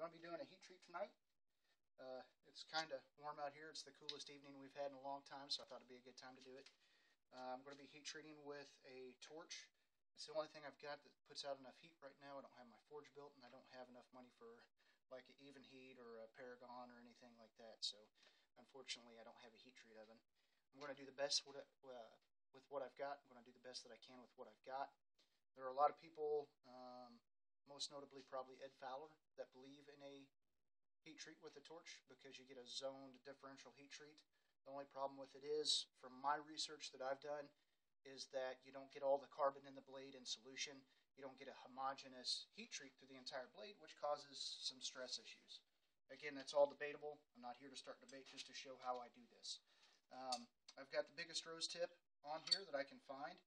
going to be doing a heat treat tonight. It's kind of warm out here. It's the coolest evening we've had in a long time, so I thought it'd be a good time to do it. I'm going to be heat treating with a torch. It's the only thing I've got that puts out enough heat right now. I don't have my forge built, and I don't have enough money for like an even heat or a Paragon or anything like that. So unfortunately, I don't have a heat treat oven. I'm going to do the best with what I've got. I'm going to do the best that I can with what I've got. There are a lot of people, most notably probably Ed Fowler, that believe in a heat treat with a torch because you get a zoned differential heat treat. The only problem with it is, from my research that I've done, is that you don't get all the carbon in the blade in solution. You don't get a homogeneous heat treat through the entire blade, which causes some stress issues. Again, that's all debatable. I'm not here to start debate, just to show how I do this. I've got the biggest rose tip on here that I can find.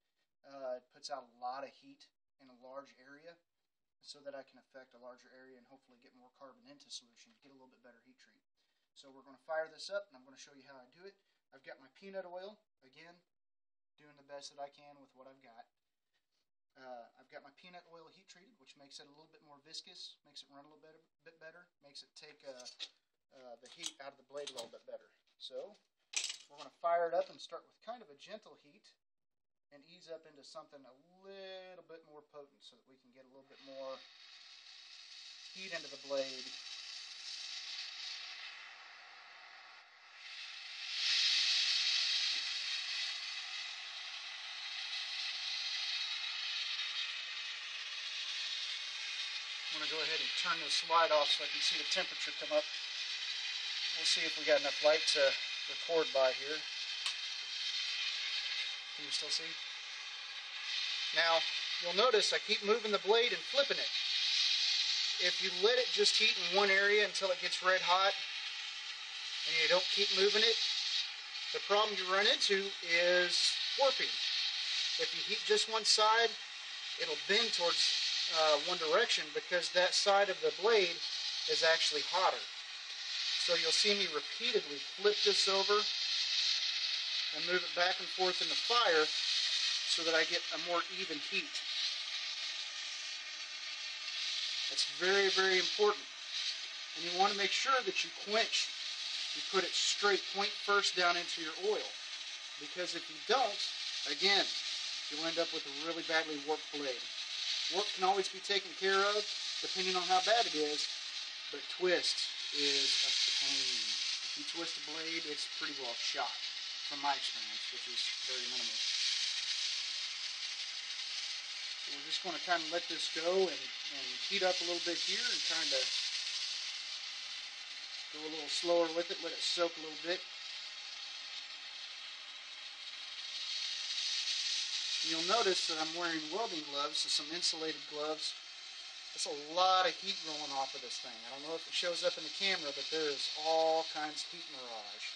It puts out a lot of heat in a large area, so that I can affect a larger area and hopefully get more carbon into solution to get a little bit better heat treat. So we're going to fire this up, and I'm going to show you how I do it. I've got my peanut oil, again, doing the best that I can with what I've got. I've got my peanut oil heat treated, which makes it a little bit more viscous, makes it run a little bit better, makes it take the heat out of the blade a little bit better. So we're going to fire it up and start with kind of a gentle heat and ease up into something a little bit more potent so that we can get a little bit more heat into the blade. I'm going to go ahead and turn this light off so I can see the temperature come up. We'll see if we got enough light to record by here. Can you still see? Now, you'll notice I keep moving the blade and flipping it. If you let it just heat in one area until it gets red hot, and you don't keep moving it, the problem you run into is warping. If you heat just one side, it'll bend towards one direction because that side of the blade is actually hotter. So you'll see me repeatedly flip this over and move it back and forth in the fire so that I get a more even heat. That's very, very important. And you want to make sure that you quench. You put it straight point first down into your oil. Because if you don't, again, you'll end up with a really badly warped blade. Warp can always be taken care of, depending on how bad it is, but twist is a pain. If you twist a blade, it's pretty well shot, from my experience, which is very minimal. So we're just going to kind of let this go and heat up a little bit here and kind of go a little slower with it, let it soak a little bit. You'll notice that I'm wearing welding gloves, so some insulated gloves. That's a lot of heat rolling off of this thing. I don't know if it shows up in the camera, but there is all kinds of heat mirage.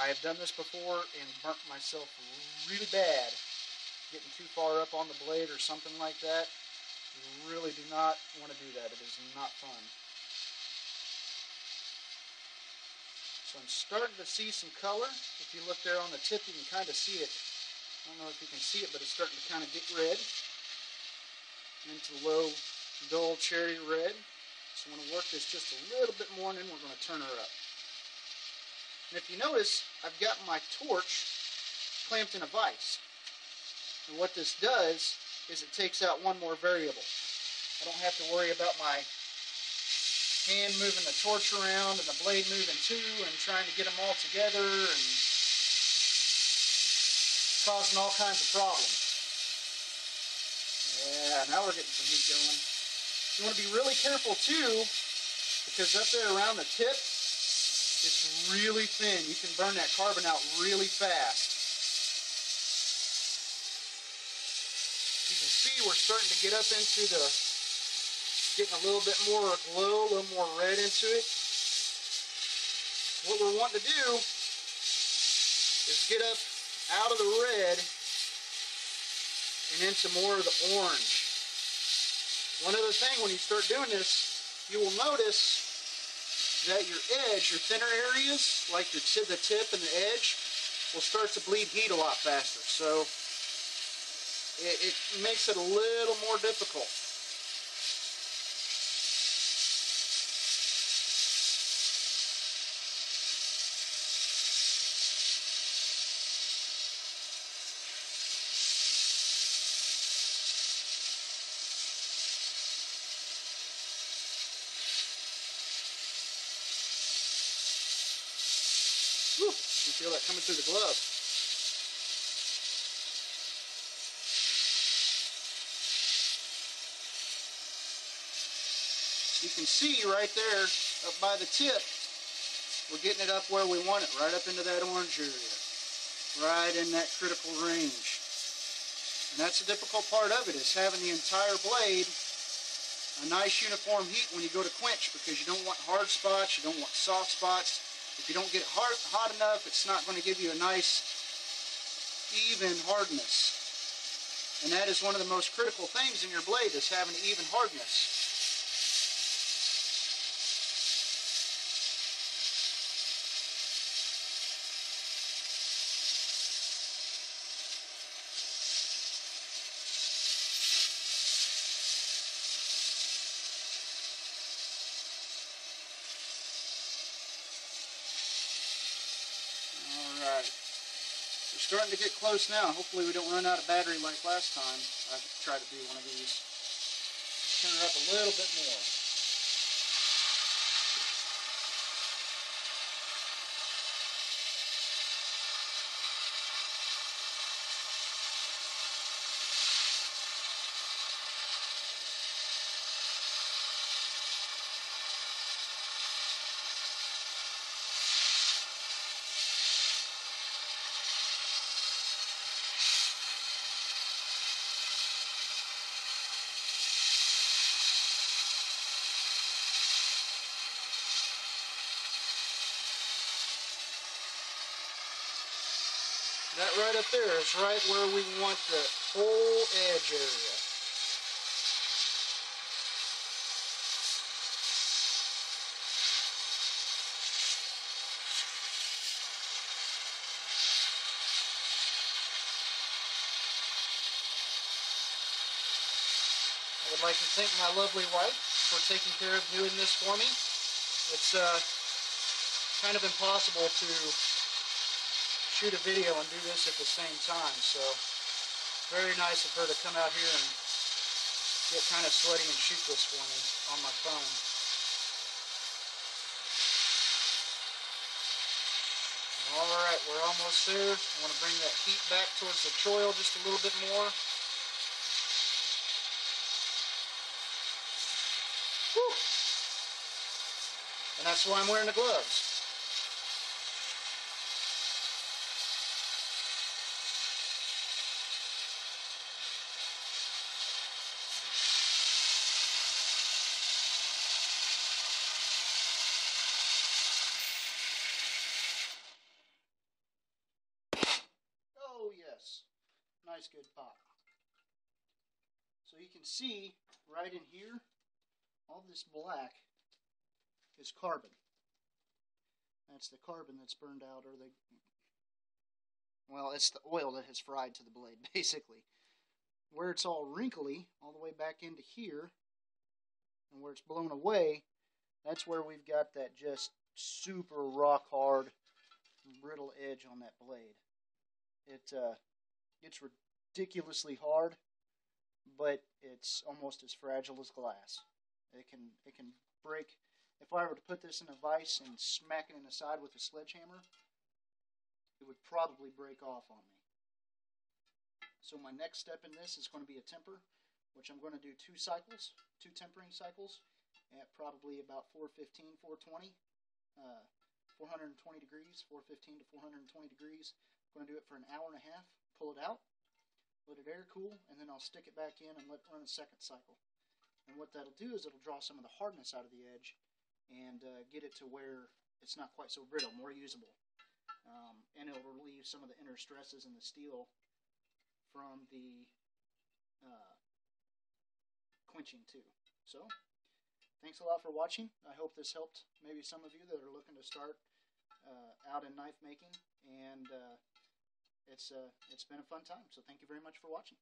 I have done this before and burnt myself really bad getting too far up on the blade or something like that. You really do not want to do that. It is not fun. So I'm starting to see some color. If you look there on the tip, you can kind of see it. I don't know if you can see it, but it's starting to kind of get red into low, dull cherry red. So I'm going to work this just a little bit more, and then we're going to turn her up. And if you notice, I've got my torch clamped in a vise. And what this does is it takes out one more variable. I don't have to worry about my hand moving the torch around and the blade moving too and trying to get them all together and causing all kinds of problems. Yeah, now we're getting some heat going. You want to be really careful too, because up there around the tip, it's really thin. You can burn that carbon out really fast. You can see we're starting to get up into the getting a little bit more glow, a little more red into it. What we're wanting to do is get up out of the red and into more of the orange. One other thing, when you start doing this, you will notice that your edge, your thinner areas, like the tip and the edge, will start to bleed heat a lot faster. So it makes it a little more difficult. Whew, you can feel that coming through the glove. You can see right there up by the tip, we're getting it up where we want it, right up into that orange area, right in that critical range. And that's the difficult part of it, is having the entire blade a nice uniform heat when you go to quench, because you don't want hard spots, you don't want soft spots. If you don't get it hot enough, it's not going to give you a nice even hardness. And that is one of the most critical things in your blade, is having even hardness. Alright, we're starting to get close now. Hopefully we don't run out of battery like last time I tried to do one of these. Turn it up a little bit more. That right up there is right where we want the whole edge area. I would like to thank my lovely wife for taking care of doing this for me. It's kind of impossible to shoot a video and do this at the same time, so very nice of her to come out here and get kind of sweaty and shoot this for me on my phone. Alright, we're almost there. I want to bring that heat back towards the choil just a little bit more. Whew. And that's why I'm wearing the gloves. Oh yes, nice good pop. So you can see right in here, all this black is carbon. That's the carbon that's burned out, or well, it's the oil that has fried to the blade, basically. Where it's all wrinkly, all the way back into here, and where it's blown away, that's where we've got that just super rock hard, brittle edge on that blade. It's ridiculously hard, but it's almost as fragile as glass. It can break. If I were to put this in a vise and smack it in the side with a sledgehammer, it would probably break off on me. So my next step in this is going to be a temper, which I'm going to do 2 cycles, 2 tempering cycles, at probably about 415, 420, 420 degrees, 415 to 420 degrees. I'm going to do it for an hour and a half, pull it out, let it air cool, and then I'll stick it back in and let it run a second cycle. And what that'll do is it'll draw some of the hardness out of the edge and get it to where it's not quite so brittle, more usable. And it'll relieve some of the inner stresses in the steel from the quenching too. So, thanks a lot for watching. I hope this helped maybe some of you that are looking to start out in knife making, and it's been a fun time. So thank you very much for watching.